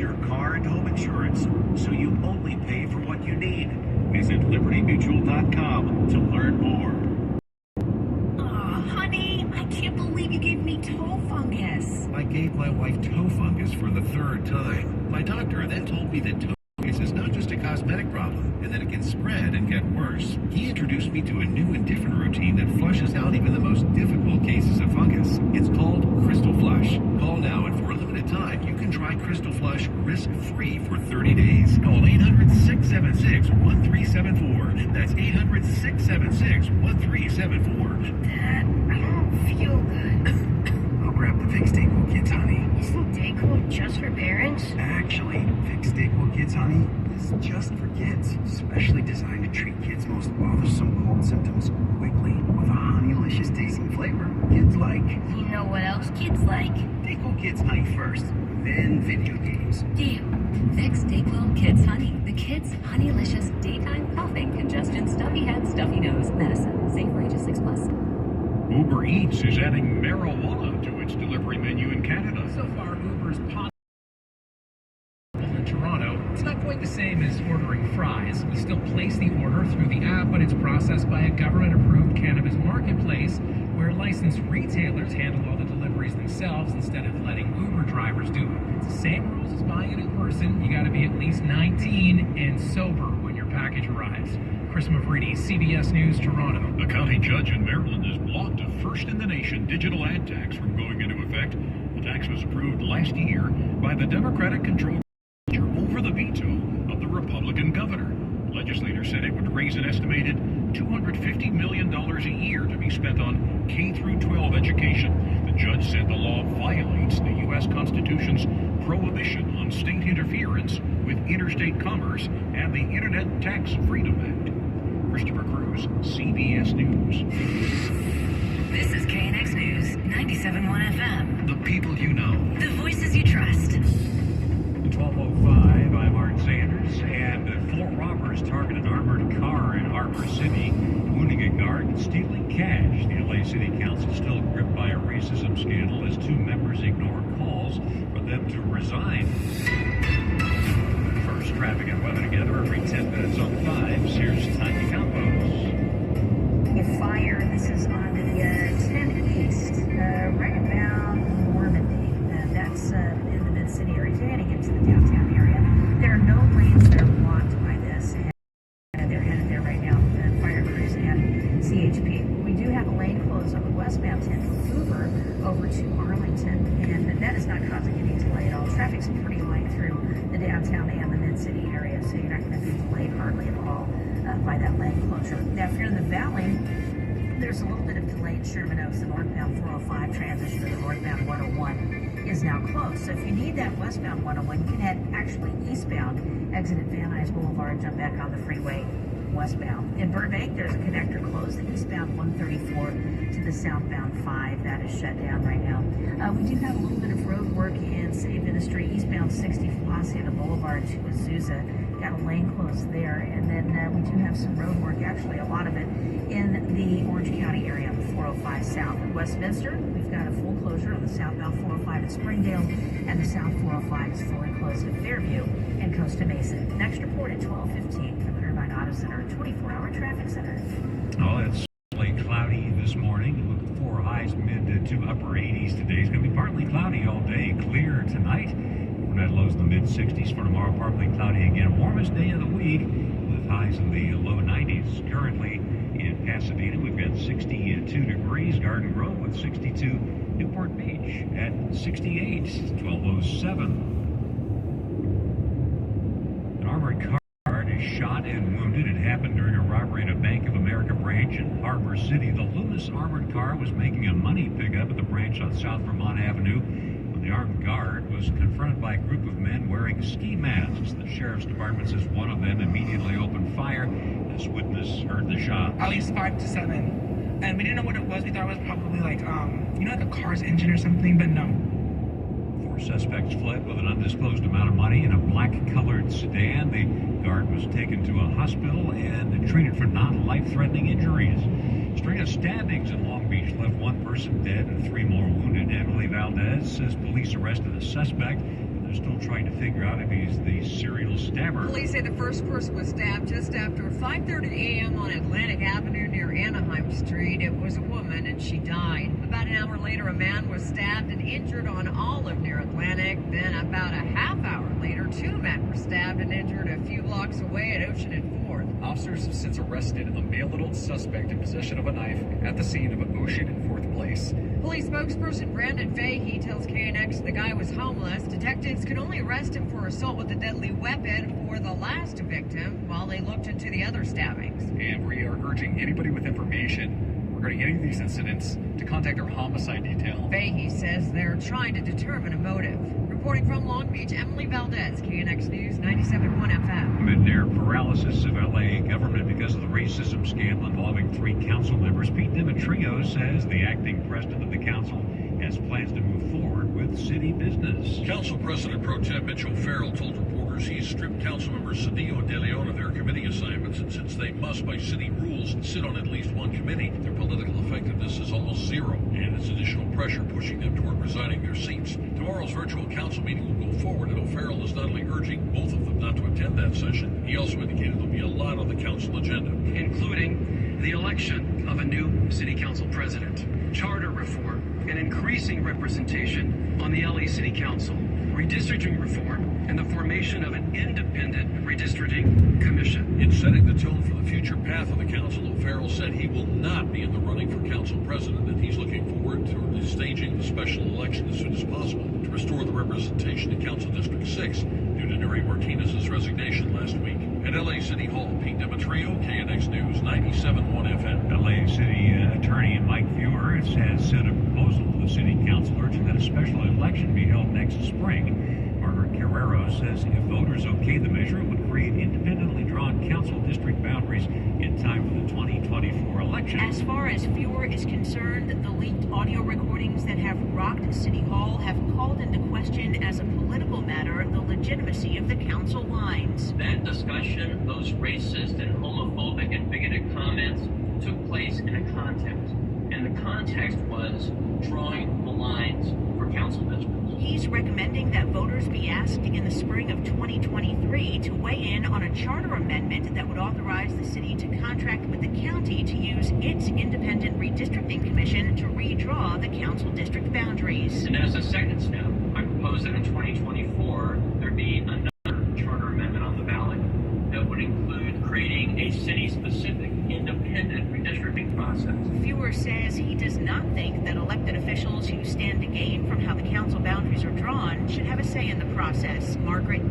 your car and home insurance, so you only pay for what you need. Visit libertymutual.com to learn more. Honey, I can't believe you gave me toe fungus. I gave my wife toe fungus for the third time. My doctor then told me that toe fungus is not just a cosmetic problem, and that it can spread and get worse. He introduced me to a new and different routine that flushes out even the most difficult cases of fungus. It's called Crystal Flush. Call now, and for a limited time, you can try Crystal Flush risk-free for 30 days. Call 800-676-1374. That's 800-676-1374. Dad, I don't feel good. I'll grab the Vicks Dayquil Kids, honey. Isn't Dayquil just for parents? Actually, Vicks Dayquil Kids, honey, is just for kids. Specially designed to treat kids' most bothersome cold symptoms quickly with a honeylicious tasting flavor kids like. You know what else kids like? Dayquil Kids Honey first, then video games. Deal. Vicks Dayquil Kids Honey. The kids' honeylicious daytime coughing, congestion, stuffy head, stuffy nose medicine. Safe for ages 6+. Uber Eats is adding marijuana to its delivery menu in Canada. So far, Uber's possible in Toronto. It's not quite the same as ordering fries. You still place the order through the app, but it's processed by a government-approved cannabis marketplace where licensed retailers handle all the deliveries themselves instead of letting Uber drivers do it. It's the same rules as buying it in person. You got to be at least 19 and sober when your package arrives. Chris Mavridi, CBS News, Toronto. A county judge in Maryland has blocked a first-in-the-nation digital ad tax from going into effect. The tax was approved last year by the Democratic-controlled over the veto of the Republican governor. Legislators said it would raise an estimated $250 million a year to be spent on K-12 education. The judge said the law violates the U.S. Constitution's prohibition on state interference with interstate commerce and the Internet Tax Freedom Act. Christopher Cruz, CBS News. This is KNX News, 97.1 FM. The people you know. The voices you trust. 12:05, I'm Art Sanders, and 4 robbers target an armored car in Harbor City, wounding a guard and stealing cash. The LA City Council still gripped by a racism scandal as 2 members ignore calls for them to resign. First, traffic and weather together every 10 minutes on 5. Here's Tanya Campos. A fire. This is on the 10 East, right about Normandy. That's in the mid-city area. You're heading into the downtown area. There are no lanes that are blocked by this. And they're headed there right now. The fire crews and CHP. We do have a lane closed on the westbound 10 from Hoover over to Arlington, and that is not causing any delay at all. Traffic's pretty light through the downtown and the mid-city area, so you're not going to be delayed hardly at all by that lane closure. Now, if you're in the valley, there's a little bit of delay in Sherman Oaks. The northbound 405 transition to the northbound 101 is now closed. So if you need that westbound 101, you can head actually eastbound, exit at Van Nuys Boulevard, jump back on the freeway westbound. In Burbank, there's a connector closed, the eastbound 134 to the southbound 5. That is shut down right now. We do have a little bit of road work in City of Industry, eastbound 60 from Hacienda Boulevard to Azusa. Got a lane closed there. And then we do have some road work, actually a lot of it, in the Orange County area on the 405 south. In Westminster, we've got a full closure on the southbound 405 at Springdale, and the south 405 is fully closed at Fairview and Costa Mesa. Next report at 12:15 from the Irvine Auto Center, 24-hour traffic center. Oh, it's cloudy this morning. Look for highs mid to upper 80s today. It's going to be partly cloudy all day, clear tonight. Overnight lows in the mid 60s for tomorrow, partly cloudy again. Warmest day of the week with highs in the low 90s. Currently in Pasadena, we've got 62 degrees. Garden Grove with 62. Newport Beach at 68. 12:07. An armored car is shot and wounded. It happened during a robbery at a Bank of America branch in Harbor City. The Loomis armored car was making a money pickup at the branch on South Vermont Avenue when the armed guard was confronted by a group of men wearing ski masks. The sheriff's department says one of them immediately opened fire. This witness heard the shot. At least 5 to 7. And we didn't know what it was. We thought it was probably like, like a car's engine or something, but no. 4 suspects fled with an undisclosed amount of money in a black-colored sedan. The guard was taken to a hospital and treated for non-life-threatening injuries. A string of stabbings in Long Beach left 1 person dead and 3 more wounded. Emily Valdez says police arrested a suspect in the They're still trying to figure out if he's the serial stabber. Police say the first person was stabbed just after 5:30 a.m. on Atlantic Avenue near Anaheim Street. It was a woman and she died. About an hour later, a man was stabbed and injured on Olive near Atlantic. Then about a half hour later, 2 men were stabbed and injured a few blocks away at Ocean and 4th. Officers have since arrested a male adult suspect in possession of a knife at the scene of Ocean and 4th Place. Police spokesperson Brandon Fahey tells KNX the guy was homeless. Detectives could only arrest him for assault with a deadly weapon for the last victim while they looked into the other stabbings. And we are urging anybody with information regarding any of these incidents to contact our homicide detail. Fahey says they're trying to determine a motive. Reporting from Long Beach, Emily Valdez, KNX News 97.1 FM. Amid near paralysis of LA government because of the racism scandal involving 3 council members, Pete Demetrio says the acting president of the council has plans to move forward with city business. Council President Pro Tem Mitch O'Farrell told reporters he's stripped council members Cedillo and De Leon of their committee assignments, and since they must, by city rules, sit on at least one committee, their political effectiveness is almost zero, and it's additional pressure pushing them toward resigning their seats. Tomorrow's virtual council meeting will go forward, and O'Farrell is not only urging both of them not to attend that session, he also indicated there'll be a lot on the council agenda, including the election of a new city council president, charter reform, and increasing representation on the LA City Council, redistricting reform, and the formation of an independent redistricting commission. In setting the tone for the future path of the council, O'Farrell said he will not be in the running for council president, and he's looking forward to the staging of the special election as soon as possible to restore the representation in Council District 6 due to Nuri Martinez's resignation last week. At LA City Hall, Pete Demetrio, KNX News 97.1 FM. LA City Attorney Mike Feuer has sent a proposal to the City Council urging that a special election be held next spring. Margaret Carrero says if voters okay the measure, it would create independently drawn council district boundaries in time for the 2024 election. As far as Feuer is concerned, the leaked audio recordings that have rocked City Hall have called into question as a political matter the legitimacy of the council lines. That discussion, those racist and homophobic and bigoted comments took place in a context. And the context was drawing the lines for council districts. He's recommending that voters be asked in the spring of 2023 to weigh in on a charter amendment that would authorize the city to contract with the county to use its independent redistricting commission to redraw the council district boundaries. And as a second step, I propose that in 2024 there be another charter amendment on the ballot that would include creating a city-specific independent redistricting process. Feuer says he does not think that elected officials who stand to gain from how the council boundaries are drawn should have a say in the process. Margaret